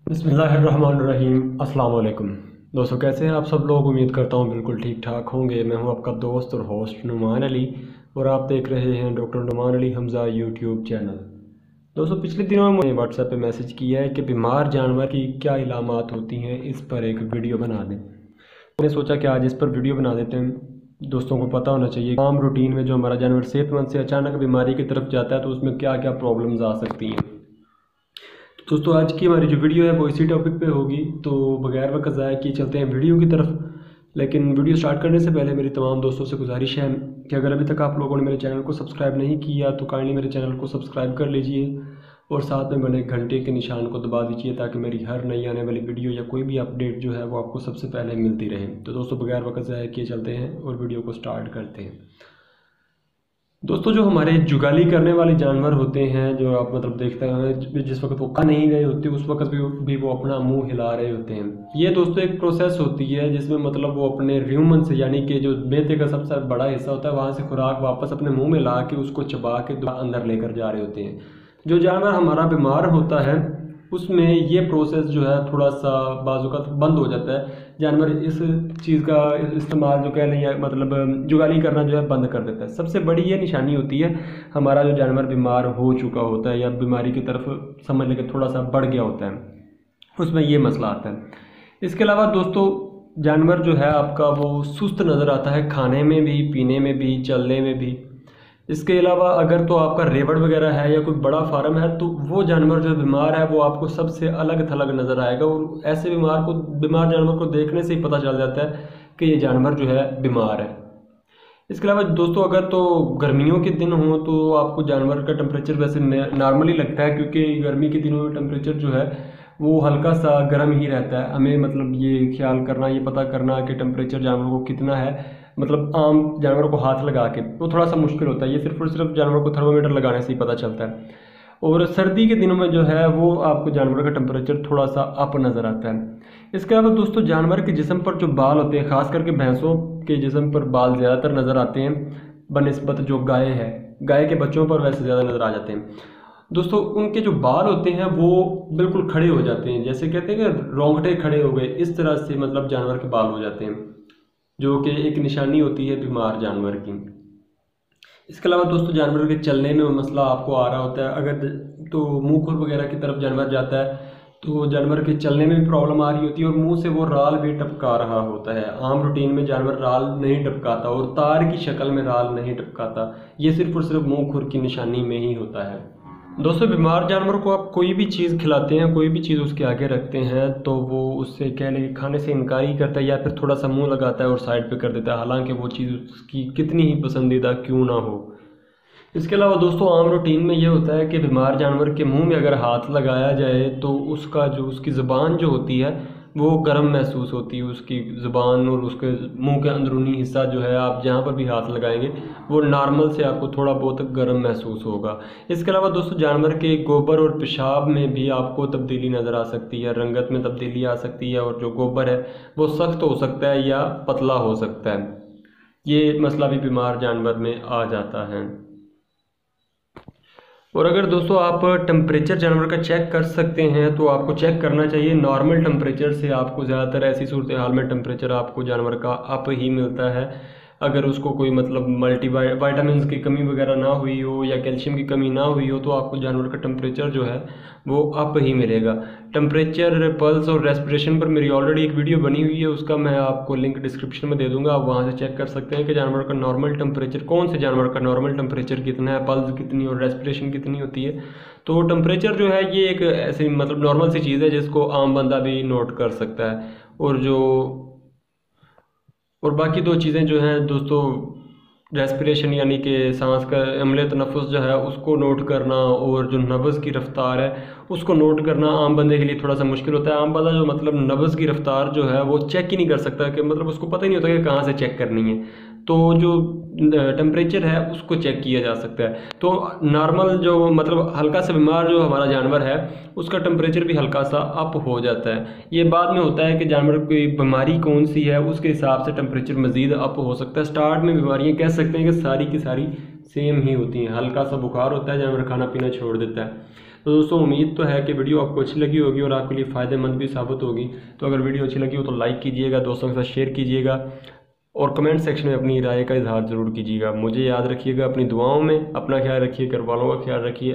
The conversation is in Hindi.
बिस्मिल्लाहिर्रहमानिर्रहीम। अस्सलाम वालेकुम दोस्तों, कैसे हैं आप सब लोग। उम्मीद करता हूँ बिल्कुल ठीक ठाक होंगे। मैं हूँ आपका दोस्त और होस्ट नुमान अली और आप देख रहे हैं doctor Numan Ali Hamza YouTube channel. दोस्तों, पिछले दिनों में मैंने व्हाट्सएप पे मैसेज किया है कि बीमार जानवर की क्या इलामात होती हैं, इस पर एक वीडियो बना दें। मैंने सोचा कि आज इस पर वीडियो बना देते हैं। दोस्तों को पता होना चाहिए आम रूटीन में जो हमारा जानवर सेहतमंद से अचानक बीमारी की तरफ जाता है तो उसमें क्या क्या प्रॉब्लम्स आ सकती हैं। दोस्तों, आज की हमारी जो वीडियो है वो इसी टॉपिक पे होगी, तो बगैर वक्त ज़ाया किए चलते हैं वीडियो की तरफ। लेकिन वीडियो स्टार्ट करने से पहले मेरी तमाम दोस्तों से गुजारिश है कि अगर अभी तक आप लोगों ने मेरे चैनल को सब्सक्राइब नहीं किया तो काइंडली मेरे चैनल को सब्सक्राइब कर लीजिए और साथ में बने घंटे के निशान को दबा दीजिए ताकि मेरी हर नई आने वाली वीडियो या कोई भी अपडेट जो है वो आपको सबसे पहले मिलती रहे। तो दोस्तों, बगैर वक्त ज़ाया किए चलते हैं और वीडियो को स्टार्ट करते हैं। दोस्तों, जो हमारे जुगाली करने वाले जानवर होते हैं, जो आप मतलब देखते हैं जिस वक्त वो खा नहीं रहे होते उस वक्त भी वो अपना मुंह हिला रहे होते हैं। ये दोस्तों एक प्रोसेस होती है जिसमें मतलब वो अपने र्यूमन से, यानी कि जो बेते का सबसे बड़ा हिस्सा होता है, वहाँ से खुराक वापस अपने मुंह में ला के उसको चबा के अंदर लेकर जा रहे होते हैं। जो जानवर हमारा बीमार होता है उसमें ये प्रोसेस जो है थोड़ा सा बाजू का बंद हो जाता है। जानवर इस चीज़ का इस्तेमाल जो कह लें या मतलब जुगाली करना जो है बंद कर देता है। सबसे बड़ी ये निशानी होती है हमारा जो जानवर बीमार हो चुका होता है या बीमारी की तरफ समझ लेके थोड़ा सा बढ़ गया होता है, उसमें ये मसला आता है। इसके अलावा दोस्तों, जानवर जो है आपका वो सुस्त नज़र आता है, खाने में भी, पीने में भी, चलने में भी। इसके अलावा अगर तो आपका रेवड़ वगैरह है या कोई बड़ा फार्म है तो वो जानवर जो बीमार है वो आपको सबसे अलग थलग नज़र आएगा और ऐसे बीमार जानवर को देखने से ही पता चल जाता है कि ये जानवर जो है बीमार है। इसके अलावा दोस्तों, अगर तो गर्मियों के दिन हो तो आपको जानवर का टेम्परेचर वैसे नॉर्मली लगता है, क्योंकि गर्मी के दिनों में टेम्परेचर जो है वो हल्का सा गर्म ही रहता है। हमें मतलब ये ख्याल करना, ये पता करना कि टेम्परेचर जानवर को कितना है, मतलब आम जानवरों को हाथ लगा के वो थोड़ा सा मुश्किल होता है। ये सिर्फ और सिर्फ जानवर को थर्मामीटर लगाने से ही पता चलता है। और सर्दी के दिनों में जो है वो आपको जानवर का टेम्परेचर थोड़ा सा अप नज़र आता है। इसके अलावा दोस्तों, जानवर के जिस्म पर जो बाल होते हैं, ख़ास करके भैंसों के जिस्म पर बाल ज़्यादातर नज़र आते हैं बनिस्बत जो गाय है। गाय के बच्चों पर वैसे ज़्यादा नज़र आ जाते हैं। दोस्तों, उनके जो बाल होते हैं वो बिल्कुल खड़े हो जाते हैं, जैसे कहते हैं कि रोंगटे खड़े हो गए, इस तरह से मतलब जानवर के बाल हो जाते हैं, जो कि एक निशानी होती है बीमार जानवर की। इसके अलावा दोस्तों, जानवर के चलने में मसला आपको आ रहा होता है। अगर तो मुंह खुर वगैरह की तरफ जानवर जाता है तो जानवर के चलने में भी प्रॉब्लम आ रही होती है और मुंह से वो राल भी टपका रहा होता है। आम रूटीन में जानवर राल नहीं टपकाता और तार की शक्ल में राल नहीं टपकाता। ये सिर्फ और सिर्फ मुंह खुर की निशानी में ही होता है। दोस्तों, बीमार जानवर को आप कोई भी चीज़ खिलाते हैं, कोई भी चीज़ उसके आगे रखते हैं तो वो उससे कह लें खाने से इनकार ही करता है या फिर थोड़ा सा मुंह लगाता है और साइड पे कर देता है, हालांकि वो चीज़ उसकी कितनी ही पसंदीदा क्यों ना हो। इसके अलावा दोस्तों, आम रूटीन में ये होता है कि बीमार जानवर के मुंह में अगर हाथ लगाया जाए तो उसकी ज़ुबान जो होती है वो गर्म महसूस होती है। उसकी ज़ुबान और उसके मुंह के अंदरूनी हिस्सा जो है, आप जहाँ पर भी हाथ लगाएंगे वो नॉर्मल से आपको थोड़ा बहुत गर्म महसूस होगा। इसके अलावा दोस्तों, जानवर के गोबर और पेशाब में भी आपको तब्दीली नज़र आ सकती है, रंगत में तब्दीली आ सकती है और जो गोबर है वो सख्त हो सकता है या पतला हो सकता है। ये मसला भी बीमार जानवर में आ जाता है। और अगर दोस्तों आप टेम्परेचर जानवर का चेक कर सकते हैं तो आपको चेक करना चाहिए नॉर्मल टेम्परेचर से। आपको ज़्यादातर ऐसी सूरत हाल में टेम्परेचर आपको जानवर का अप ही मिलता है। अगर उसको कोई मतलब वाइटामिन की कमी वगैरह ना हुई हो या कैल्शियम की कमी ना हुई हो तो आपको जानवर का टेम्परेचर जो है वो अप ही मिलेगा। टेम्परेचर, पल्स और रेस्पिरेशन पर मेरी ऑलरेडी एक वीडियो बनी हुई है, उसका मैं आपको लिंक डिस्क्रिप्शन में दे दूंगा। आप वहाँ से चेक कर सकते हैं कि जानवर का नॉर्मल टेम्परेचर, कौन से जानवर का नॉर्मल टेम्परेचर कितना है, पल्स कितनी और रेस्पिरेशन कितनी होती है। तो टेम्परेचर जो है ये एक ऐसी मतलब नॉर्मल सी चीज़ है जिसको आम बंदा भी नोट कर सकता है। और बाकी दो चीज़ें जो हैं दोस्तों, रेस्पिरेशन यानी कि सांस का अमले तनफ़ुस जो है उसको नोट करना और जो नब्ज़ की रफ़्तार है उसको नोट करना आम बंदे के लिए थोड़ा सा मुश्किल होता है। आम बंदा जो मतलब नब्ज़ की रफ़्तार जो है वो चेक ही नहीं कर सकता, कि मतलब उसको पता ही नहीं होता कि कहाँ से चेक करनी है। तो जो टेम्परेचर है उसको चेक किया जा सकता है। तो नॉर्मल जो मतलब हल्का सा बीमार जो हमारा जानवर है उसका टेम्परेचर भी हल्का सा अप हो जाता है। ये बाद में होता है कि जानवर की बीमारी कौन सी है उसके हिसाब से टेम्परेचर मज़ीद अप हो सकता है। स्टार्ट में बीमारियाँ कह सकते हैं कि सारी की सारी सेम ही होती हैं। हल्का सा बुखार होता है, जानवर खाना पीना छोड़ देता है। तो दोस्तों उम्मीद तो है कि वीडियो आपको अच्छी लगी होगी और आपके लिए फ़ायदेमंद भी साबित होगी। तो अगर वीडियो अच्छी लगी हो तो लाइक कीजिएगा, दोस्तों के साथ शेयर कीजिएगा और कमेंट सेक्शन में अपनी राय का इजहार ज़रूर कीजिएगा। मुझे याद रखिएगा अपनी दुआओं में, अपना ख्याल रखिए, घर वालों का ख्याल रखिए।